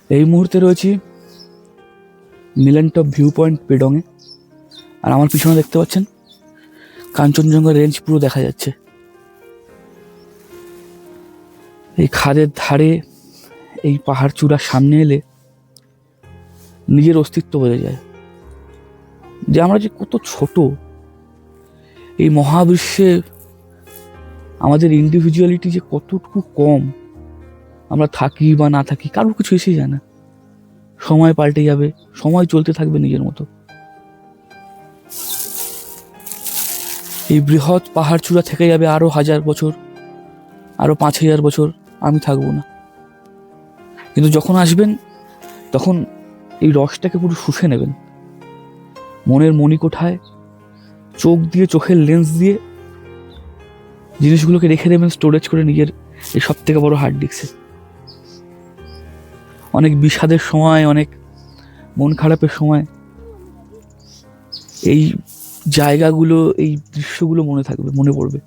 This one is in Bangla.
এই মুহূর্তে রয়েছি মিলেন্টপ ভিউ পয়েন্ট পেডংয়ে। আর আমার পিছনে দেখতে পাচ্ছেন কাঞ্চনজঙ্ঘা রেঞ্জ পুরো দেখা যাচ্ছে। এই খাদের ধারে এই পাহাড় চূড়ার সামনে এলে নিজের অস্তিত্ব বোঝা যায়, যে আমরা যে কত ছোট। এই মহাবিশ্বে আমাদের ইন্ডিভিজুয়ালিটি যে কতটুকু কম, আমরা থাকি বা না থাকি কারোর কিছু এসে যায় না। সময় পাল্টে যাবে, সময় চলতে থাকবে নিজের মতো। এই বৃহৎ পাহাড় চূড়া থেকে যাবে আরো 1000 বছর, আরো 5000 বছর, আমি থাকবো না। কিন্তু যখন আসবেন তখন এই রসটাকে পুরো শুষে নেবেন। মনের মণিকোঠায় চোখ দিয়ে, চোখের লেন্স দিয়ে জিনিসগুলোকে রেখে দেবেন স্টোরেজ করে নিজের এই সব থেকে বড় হার্ড ডিস্কে। অনেক বিষাদের সময়, অনেক মন খারাপের সময় এই জায়গাগুলো, এই দৃশ্যগুলো মনে থাকবে, মনে পড়বে।